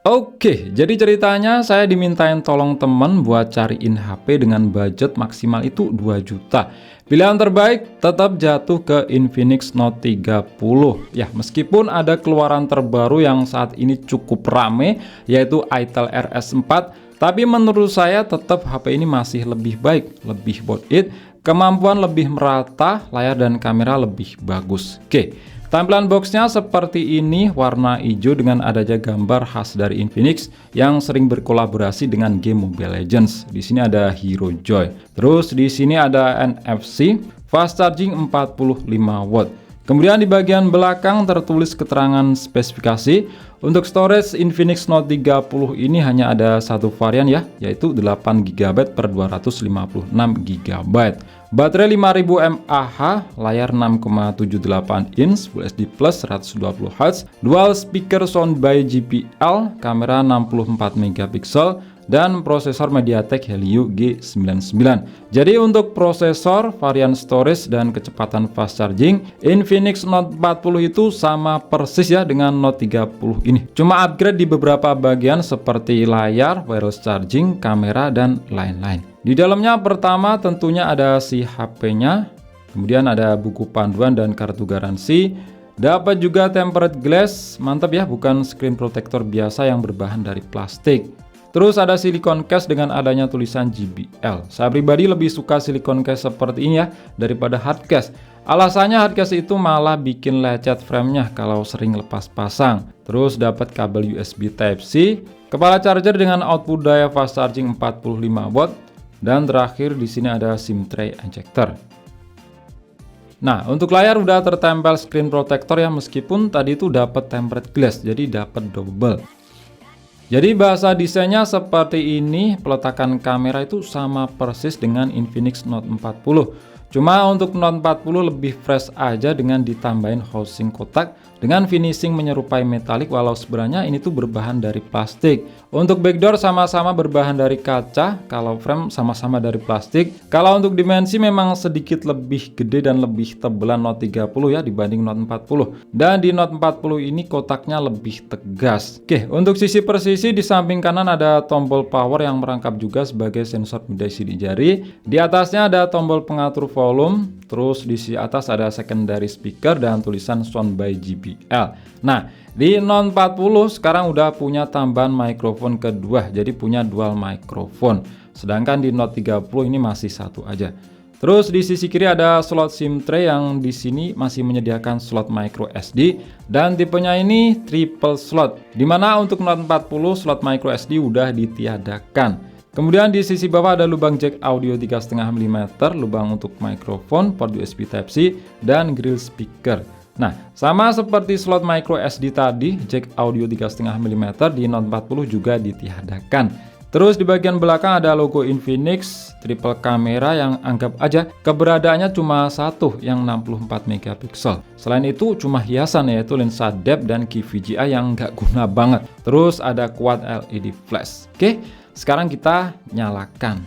Oke, jadi ceritanya saya dimintain tolong temen buat cariin HP dengan budget maksimal itu 2 juta. Pilihan terbaik tetap jatuh ke Infinix Note 30. Ya, meskipun ada keluaran terbaru yang saat ini cukup rame, yaitu Itel RS4, tapi menurut saya tetap HP ini masih lebih baik, lebih worth it, kemampuan lebih merata, layar dan kamera lebih bagus. Oke. Tampilan boxnya seperti ini, warna hijau dengan adanya gambar khas dari Infinix yang sering berkolaborasi dengan game Mobile Legends. Di sini ada Hero Joy. Terus di sini ada NFC, fast charging 45 watt. Kemudian di bagian belakang tertulis keterangan spesifikasi. Untuk storage Infinix Note 30 ini hanya ada satu varian ya, yaitu 8 GB per 256 GB. Baterai 5000 mAh, layar 6,78 inch, Full HD Plus 120 Hz, dual speaker sound by JBL, kamera 64 megapiksel, dan prosesor MediaTek Helio G99. Jadi untuk prosesor, varian storage, dan kecepatan fast charging, Infinix Note 40 itu sama persis ya dengan Note 30 ini. Cuma upgrade di beberapa bagian seperti layar, wireless charging, kamera, dan lain-lain. Di dalamnya pertama tentunya ada si HP-nya, kemudian ada buku panduan dan kartu garansi. Dapat juga tempered glass, mantap ya, bukan screen protector biasa yang berbahan dari plastik. Terus ada silicone case dengan adanya tulisan JBL. Saya pribadi lebih suka silicone case seperti ini ya daripada hard case. Alasannya hard case itu malah bikin lecet framenya kalau sering lepas pasang. Terus dapat kabel USB Type-C, kepala charger dengan output daya fast charging 45 watt, dan terakhir di sini ada SIM tray ejector. Nah, untuk layar udah tertempel screen protector ya, meskipun tadi itu dapat tempered glass, jadi dapat double. Jadi bahasa desainnya seperti ini, peletakan kamera itu sama persis dengan Infinix Note 40. Cuma untuk Note 40 lebih fresh aja dengan ditambahin housing kotak dengan finishing menyerupai metalik, walau sebenarnya ini tuh berbahan dari plastik. Untuk backdoor sama-sama berbahan dari kaca, kalau frame sama-sama dari plastik. Kalau untuk dimensi memang sedikit lebih gede dan lebih tebelan Note 30 ya dibanding Note 40. Dan di Note 40 ini kotaknya lebih tegas. Oke, untuk sisi persisi di samping kanan ada tombol power yang merangkap juga sebagai sensor media sidik jari. Di atasnya ada tombol pengatur volume. Terus di sisi atas ada secondary speaker dan tulisan sound by JBL. Nah, di Note 40 sekarang udah punya tambahan mikrofon kedua, jadi punya dual mikrofon. Sedangkan di Note 30 ini masih satu aja. Terus di sisi kiri ada slot SIM tray yang di sini masih menyediakan slot micro SD dan tipenya ini triple slot. Dimana untuk Note 40 slot micro SD udah ditiadakan. Kemudian di sisi bawah ada lubang jack audio 3,5 mm, lubang untuk mikrofon, port USB Type-C, dan grill speaker. Nah, sama seperti slot micro SD tadi, jack audio 3,5 mm di Note 40 juga ditiadakan. Terus di bagian belakang ada logo Infinix, triple kamera yang anggap aja keberadaannya cuma satu yang 64 megapiksel. Selain itu cuma hiasan, yaitu lensa depth dan key VGA yang nggak guna banget. Terus ada quad LED flash. Oke. Sekarang kita nyalakan.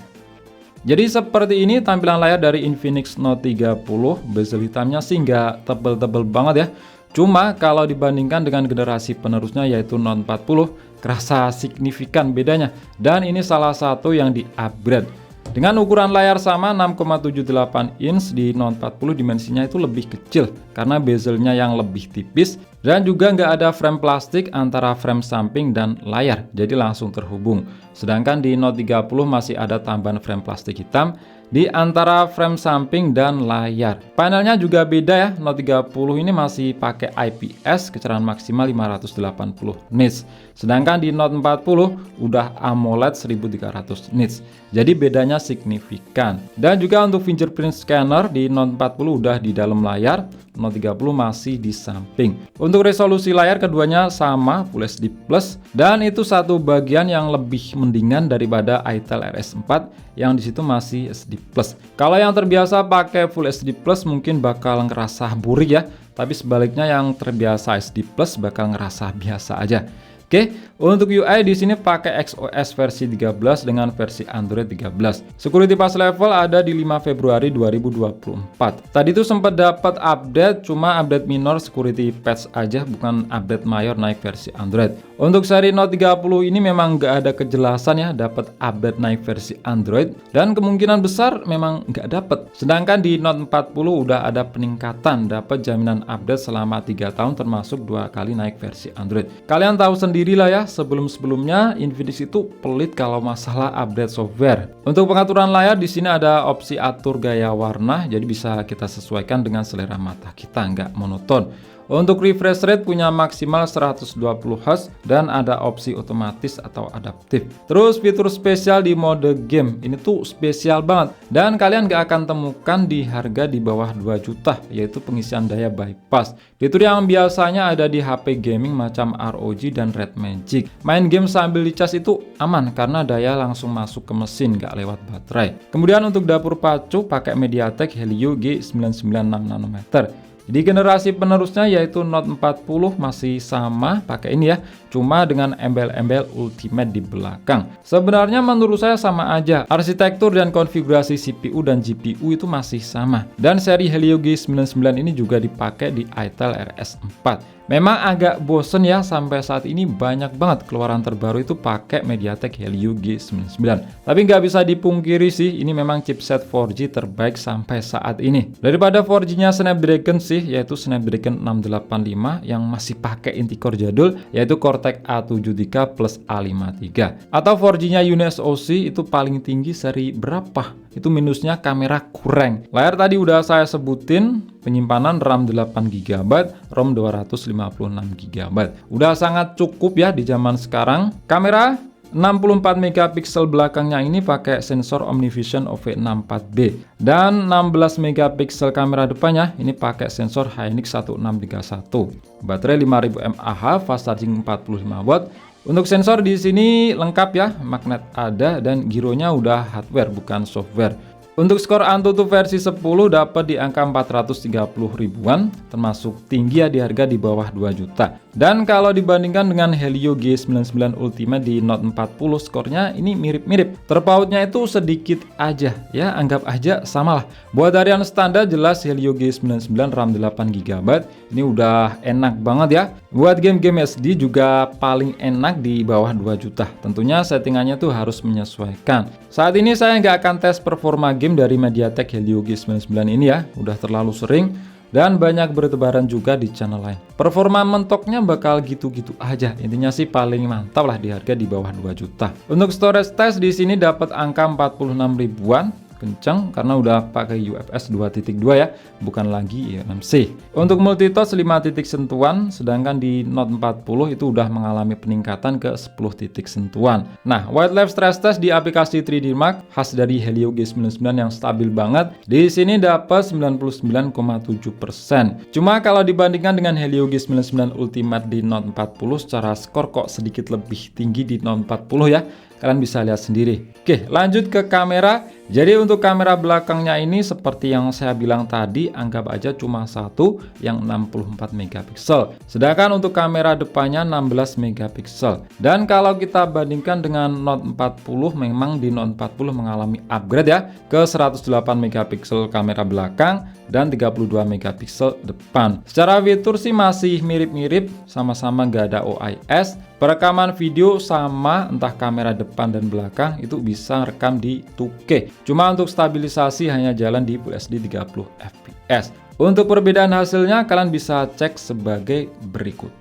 Jadi seperti ini tampilan layar dari Infinix Note 30. Bezel hitamnya sih nggak tebel-tebel banget ya. Cuma kalau dibandingkan dengan generasi penerusnya yaitu Note 40, kerasa signifikan bedanya. Dan ini salah satu yang di-upgrade. Dengan ukuran layar sama 6,78 inch di Note 40, dimensinya itu lebih kecil karena bezelnya yang lebih tipis dan juga nggak ada frame plastik antara frame samping dan layar, jadi langsung terhubung. Sedangkan di Note 30 masih ada tambahan frame plastik hitam di antara frame samping dan layar. Panelnya juga beda ya, Note 30 ini masih pakai IPS, kecerahan maksimal 580 nits. Sedangkan di Note 40 udah AMOLED 1300 nits. Jadi bedanya signifikan. Dan juga untuk fingerprint scanner di Note 40 udah di dalam layar, Note 30 masih di samping. Untuk resolusi layar keduanya sama, Full HD Plus, dan itu satu bagian yang lebih mendingan daripada Itel RS4 yang disitu masih SD Plus. Kalau yang terbiasa pakai Full HD Plus mungkin bakal ngerasa burik ya, tapi sebaliknya yang terbiasa SD Plus bakal ngerasa biasa aja. Oke, untuk UI di sini pakai XOS versi 13 dengan versi Android 13. Security pass level ada di 5 Februari 2024. Tadi tuh sempat dapat update, cuma update minor security patch aja, bukan update mayor naik versi Android. Untuk seri Note 30 ini memang nggak ada kejelasan ya, dapat update naik versi Android, dan kemungkinan besar memang nggak dapat. Sedangkan di Note 40 udah ada peningkatan, dapat jaminan update selama 3 tahun termasuk 2 kali naik versi Android. Kalian tahu sendirilah ya, sebelum-sebelumnya Infinix itu pelit kalau masalah update software. Untuk pengaturan layar di sini ada opsi atur gaya warna, jadi bisa kita sesuaikan dengan selera mata kita, nggak monoton. Untuk refresh rate punya maksimal 120 Hz dan ada opsi otomatis atau adaptif. Terus fitur spesial di mode game ini tuh spesial banget dan kalian gak akan temukan di harga di bawah 2 juta, yaitu pengisian daya bypass. Fitur yang biasanya ada di HP gaming macam ROG dan Red Magic. Main game sambil dicas itu aman karena daya langsung masuk ke mesin, gak lewat baterai. Kemudian untuk dapur pacu pakai MediaTek Helio G996 nanometer. Di generasi penerusnya yaitu Note 40 masih sama pakai ini ya, cuma dengan embel-embel Ultimate di belakang. Sebenarnya menurut saya sama aja, arsitektur dan konfigurasi CPU dan GPU itu masih sama. Dan seri Helio G99 ini juga dipakai di Itel RS4. Memang agak bosen ya, sampai saat ini banyak banget keluaran terbaru itu pakai MediaTek Helio G99. Tapi nggak bisa dipungkiri sih, ini memang chipset 4G terbaik sampai saat ini. Daripada 4G-nya Snapdragon sih, yaitu Snapdragon 685 yang masih pakai inti core jadul, yaitu Cortex A73 plus A53. Atau 4G-nya UniSoC itu paling tinggi seri berapa? Itu minusnya kamera kurang. Layar tadi udah saya sebutin, penyimpanan RAM 8GB, ROM 256GB. Udah sangat cukup ya di zaman sekarang. Kamera 64 megapiksel belakangnya ini pakai sensor OmniVision OV64B dan 16 megapiksel kamera depannya ini pakai sensor Hynix 1631. Baterai 5000 mAh, fast charging 45 watt. Untuk sensor di sini lengkap ya, magnet ada dan gironya udah hardware bukan software. Untuk skor Antutu versi 10 dapat di angka 430 ribuan, termasuk tinggi ya di harga di bawah 2 juta. Dan kalau dibandingkan dengan Helio G99 Ultimate di Note 40, skornya ini mirip-mirip. Terpautnya itu sedikit aja ya, anggap aja samalah. Buat harian standar jelas Helio G99 RAM 8GB ini udah enak banget ya. Buat game-game SD juga paling enak di bawah 2 juta. Tentunya settingannya tuh harus menyesuaikan. Saat ini saya nggak akan tes performa game dari MediaTek Helio G99 ini ya, udah terlalu sering dan banyak bertebaran juga di channel lain. Performa mentoknya bakal gitu-gitu aja. Intinya sih paling mantap lah di harga di bawah 2 juta. Untuk storage test di sini dapat angka 46 ribuan. Kencang karena udah pakai UFS 2.2 ya, bukan lagi eMMC. Untuk multitouch 5 titik sentuhan, sedangkan di Note 40 itu udah mengalami peningkatan ke 10 titik sentuhan. Nah, wildlife stress test di aplikasi 3D Mark khas dari Helio G99 yang stabil banget, di sini dapat 99,7%. Cuma kalau dibandingkan dengan Helio G99 Ultimate di Note 40, secara skor kok sedikit lebih tinggi di Note 40 ya. Kalian bisa lihat sendiri. Oke, lanjut ke kamera. Jadi untuk kamera belakangnya ini seperti yang saya bilang tadi, anggap aja cuma satu yang 64 megapiksel. Sedangkan untuk kamera depannya 16 megapiksel. Dan kalau kita bandingkan dengan Note 40, memang di Note 40 mengalami upgrade ya ke 108 megapiksel kamera belakang dan 32 megapiksel depan. Secara fitur sih masih mirip-mirip, sama-sama nggak ada OIS. Perekaman video sama, entah kamera depan dan belakang itu bisa rekam di 2K. Cuma untuk stabilisasi hanya jalan di Full HD 30 fps. Untuk perbedaan hasilnya kalian bisa cek sebagai berikut.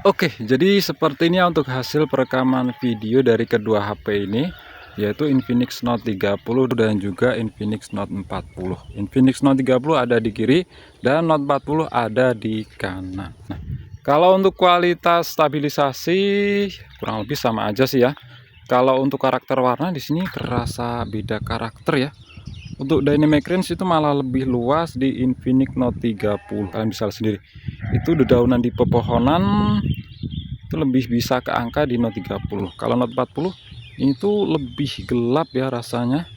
Oke, jadi seperti ini untuk hasil perekaman video dari kedua HP ini, yaitu Infinix Note 30 dan juga Infinix Note 40. Infinix Note 30 ada di kiri dan Note 40 ada di kanan. Nah, kalau untuk kualitas stabilisasi kurang lebih sama aja sih ya. Kalau untuk karakter warna di sini terasa beda karakter ya. Untuk dynamic range itu malah lebih luas di Infinix Note 30. Kalian bisa lihat sendiri. Itu dedaunan di pepohonan itu lebih bisa ke angka di Note 30. Kalau Note 40 itu lebih gelap ya rasanya.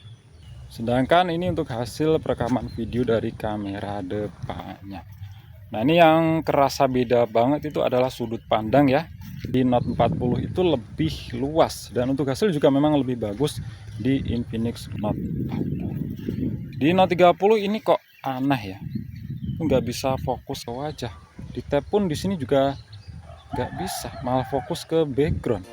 Sedangkan ini untuk hasil perekaman video dari kamera depannya. Nah, ini yang kerasa beda banget itu adalah sudut pandang ya. Di Note 40 itu lebih luas, dan untuk hasil juga memang lebih bagus di Infinix Note 40. Di Note 30 ini kok aneh ya, nggak bisa fokus ke wajah. Di tab pun di sini juga nggak bisa, malah fokus ke background.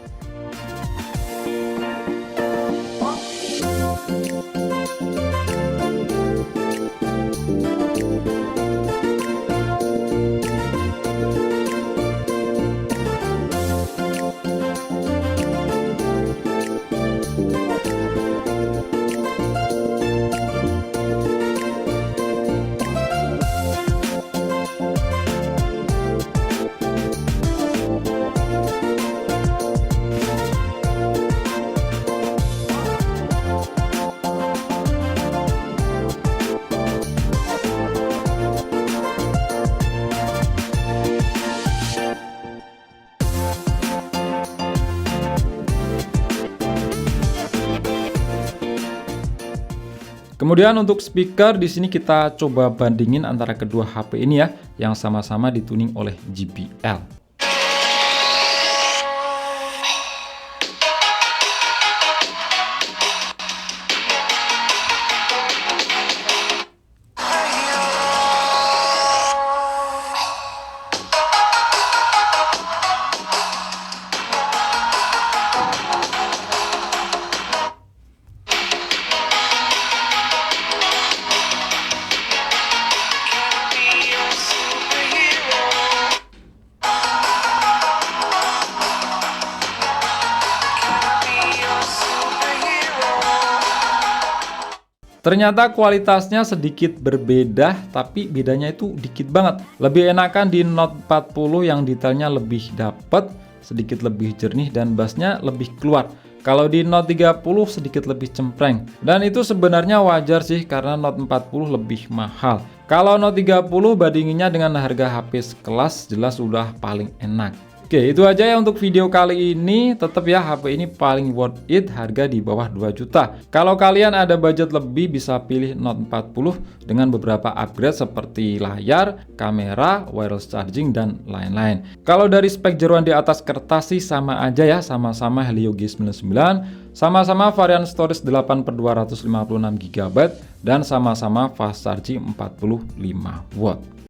Kemudian untuk speaker di sini kita coba bandingin antara kedua HP ini ya, yang sama-sama dituning oleh JBL. Ternyata kualitasnya sedikit berbeda, tapi bedanya itu dikit banget. Lebih enakan di Note 40 yang detailnya lebih dapet, sedikit lebih jernih dan bassnya lebih keluar. Kalau di Note 30 sedikit lebih cempreng. Dan itu sebenarnya wajar sih karena Note 40 lebih mahal. Kalau Note 30 bandinginnya dengan harga HP sekelas jelas udah paling enak. Oke, itu aja ya untuk video kali ini. Tetap ya, HP ini paling worth it, harga di bawah 2 juta. Kalau kalian ada budget lebih bisa pilih Note 40 dengan beberapa upgrade seperti layar, kamera, wireless charging, dan lain-lain. Kalau dari spek jeroan di atas kertas sih sama aja ya, sama-sama Helio G99, sama-sama varian storage 8/256 GB, dan sama-sama fast charging 45 watt.